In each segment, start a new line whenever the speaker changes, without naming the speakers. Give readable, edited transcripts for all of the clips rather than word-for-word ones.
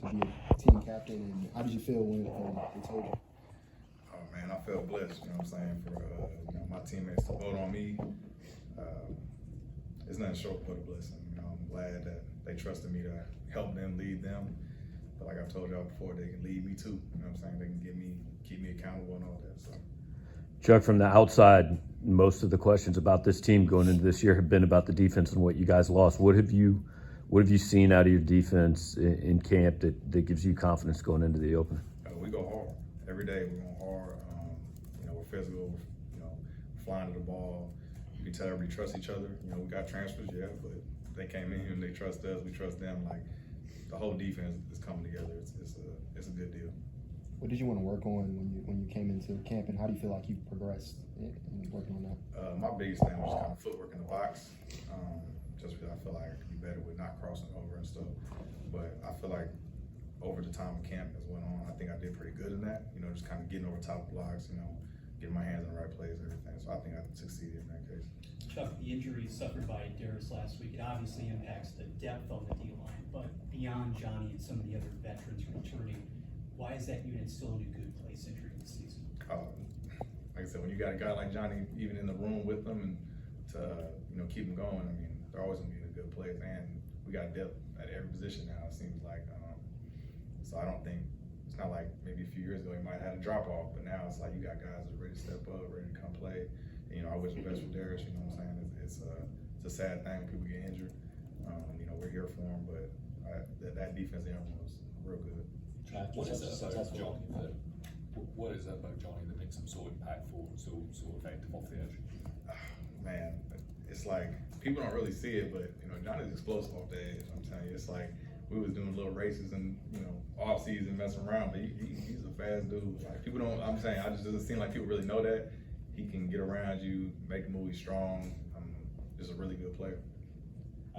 to be a team captain, and how did you feel when they told you?
Oh man, I felt blessed. You know what I'm saying, for my teammates to vote on me. It's nothing short but a blessing. I'm glad that they trusted me to help them, lead them. But like I've told y'all before, they can lead me too. You know what I'm saying? They can keep me accountable and all that. So.
Chuck, from the outside, most of the questions about this team going into this year have been about the defense and what you guys lost. What have you seen out of your defense in camp that gives you confidence going into the opener?
We go hard every day. We're going hard. We're physical. Flying to the ball. You can tell everybody trusts each other. We got transfers, yeah, but they came in here and they trust us. We trust them. Like, the whole defense is coming together. It's a good deal.
What did you want to work on when you came into camp, and how do you feel like you progressed in working on that?
My biggest thing was kind of footwork in the box, just because I feel like I could be better with not crossing over and stuff. But I feel like over the time of camp as went on, I think I did pretty good in that. Just kind of getting over top blocks, getting my hands in the right place and everything. So I think I succeeded in that case.
Chuck, the injury suffered by Darius last week, it obviously impacts the depth on the D-line, but beyond Johnny and some of the other veterans returning, why is that unit still in a good place entering the season?
Like I said, when you got a guy like Johnny even in the room with them and to keep him going, I mean, they're always going to be in a good place. And we got depth at every position now, it seems like. So I don't think, it's not like maybe a few years ago he might have had a drop off, but now it's like you got guys that are ready to step up, ready to come play. And, I wish the best for Darius, you know what I'm saying? It's a sad thing when people get injured. We're here for him, but that defense in everyone was real good.
What is that about Johnny that makes him so impactful, so effective off the edge?
Man, it's like people don't really see it, but Johnny's explosive off the edge. I'm telling you, it's like we was doing little races and off season messing around, but he's a fast dude. Like people don't. I'm saying, I just doesn't seem like people really know that he can get around you, make a move, he's strong. Just a really good player.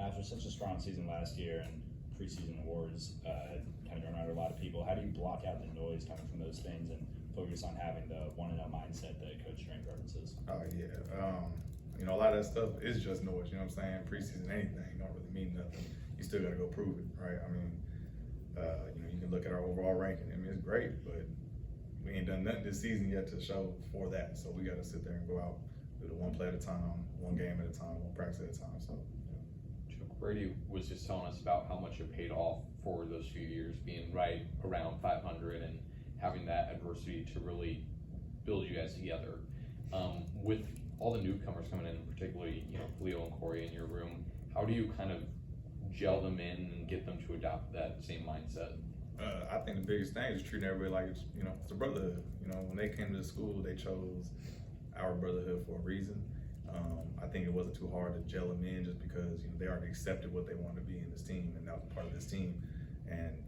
After such a strong season last year and preseason awards kind of reminded a lot of people, how do you block out the noise coming from those things and focus on having the 1-0 mindset that Coach Drink references?
Oh yeah, a lot of that stuff is just noise. You know what I'm saying? Preseason, anything don't really mean nothing. You still got to go prove it, right? I mean, you can look at our overall ranking. I mean, it's great, but we ain't done nothing this season yet to show for that. So we got to sit there and go out, do the one play at a time, one game at a time, one practice at a time. So.
Brady was just telling us about how much it paid off for those few years, being right around 500 and having that adversity to really build you guys together. With all the newcomers coming in, particularly Khalil and Corey in your room, how do you kind of gel them in and get them to adopt that same mindset?
I think the biggest thing is treating everybody like it's a brotherhood. When they came to the school, they chose our brotherhood for a reason. I think it wasn't too hard to gel them in just because they already accepted what they wanted to be in this team, and that was part of this team. And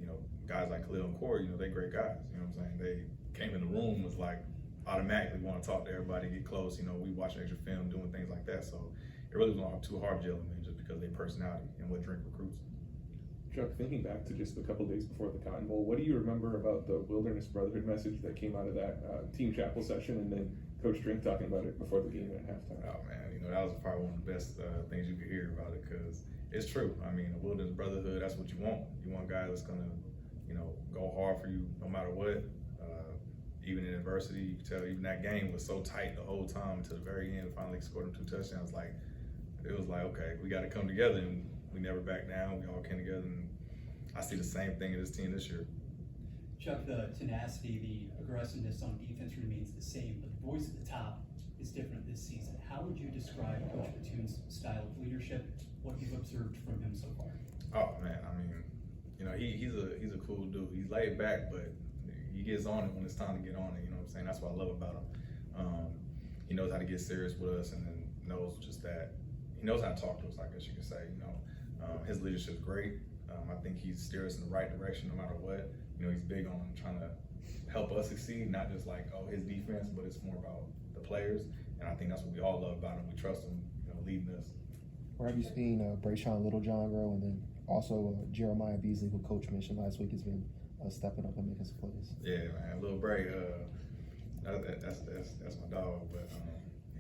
guys like Khalil and Corey, they're great guys. You know what I'm saying? They came in the room was like automatically want to talk to everybody, get close. We watch extra film, doing things like that. So it really wasn't too hard to gel them in just because of their personality and what Drink recruits.
Chuck, thinking back to just a couple days before the Cotton Bowl, what do you remember about the Wilderness Brotherhood message that came out of that team chapel session, and then Coach Drink talking about it before the game at halftime?
Oh man, that was probably one of the best things you could hear about it, because it's true. I mean, the Wilderness Brotherhood, that's what you want. You want guys that's gonna, go hard for you no matter what. Even in adversity, you can tell even that game was so tight the whole time to the very end. Finally scored them 2 touchdowns. It was like, okay, we got to come together, and we never back down. We all came together, and I see the same thing in this team this year.
Chuck, the tenacity, the aggressiveness on defense remains the same, but the voice at the top is different this season. How would you describe Coach Platoon's style of leadership, what you've observed from him so far?
Oh man, I mean, he's a cool dude. He's laid back, but he gets on it when it's time to get on it. You know what I'm saying? That's what I love about him. He knows how to get serious with us, and then knows just that he knows how to talk to us, I guess you could say. His leadership's great. I think he steers us in the right direction no matter what. He's big on trying to help us succeed, not just his defense, but it's more about the players. And I think that's what we all love about him. We trust him, leading us.
Where have you seen Brayshawn Littlejohn grow, and then also Jeremiah Beasley, who Coach mentioned last week, has been stepping up and making some plays?
Yeah, man, Lil Bray, that's my dog. But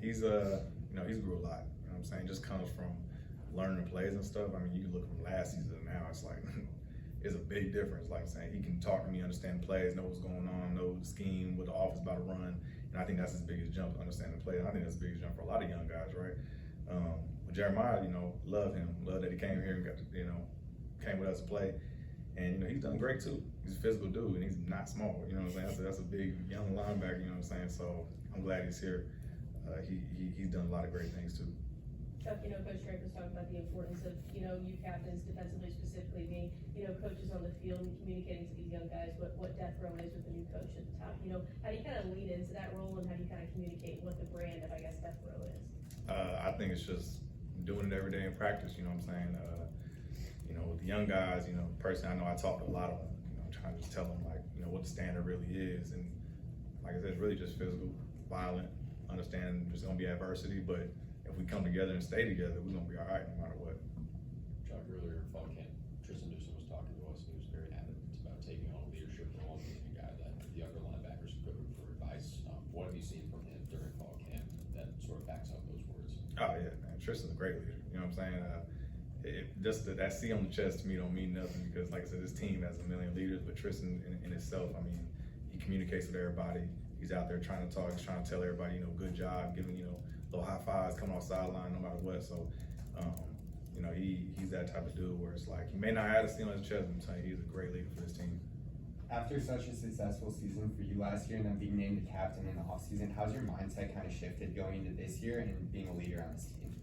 he's he's grew a lot. You know what I'm saying? Just comes from learning the plays and stuff. I mean, you can look from last season to now. It's like is a big difference. Like I'm saying, he can talk to me, understand plays, know what's going on, know the scheme, what the offense about to run, and I think that's his biggest jump, understanding play. And I think that's the biggest jump for a lot of young guys, right? With Jeremiah, love him, love that he came here and got to, came with us to play, and he's done great too. He's a physical dude, and he's not small. You know what I'm saying? That's a big young linebacker. You know what I'm saying? So I'm glad he's here. He's done a lot of great things too.
Chuck, Coach Drake was talking about the importance of, you captains defensively specifically being, coaches on the field and communicating to these young guys what death row is with the new coach at the top. How do you kind of lead into that role, and how do you kind of communicate what the brand of, I guess, death row is?
I think it's just doing it every day in practice, you know what I'm saying? With the young guys, personally, I know I talk to a lot of them, trying to just tell them, like, what the standard really is. And like I said, it's really just physical, violent, understanding there's going to be adversity, but if we come together and stay together, we're going to be all right no matter what.
Chuck, earlier in fall camp, Tristan Newsom was talking to us, and he was very adamant about taking on a leadership role and being a guy that the younger linebackers could go for advice. What have you seen from him during fall camp that sort of backs up those words?
Oh yeah, man, Tristan's a great leader. You know what I'm saying? Just that C on the chest to me don't mean nothing, because like I said, this team has a million leaders, but Tristan in itself, I mean, he communicates with everybody. He's out there trying to talk, he's trying to tell everybody, good job, giving, little high fives, coming off sideline no matter what. So, he's that type of dude where it's like, he may not have a C on his chest, but I'm telling you, he's a great leader for this team.
After such a successful season for you last year and then being named the captain in the offseason, how's your mindset kind of shifted going into this year and being a leader on this team?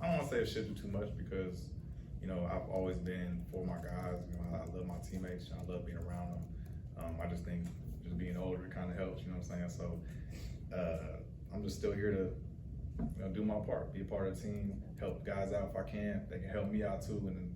I don't want to say it shifted too much, because, I've always been for my guys. I love my teammates. I love being around them. I just think just being older kind of helps, you know what I'm saying? So I'm just still here to do my part, be a part of the team, help guys out if I can. They can help me out too, and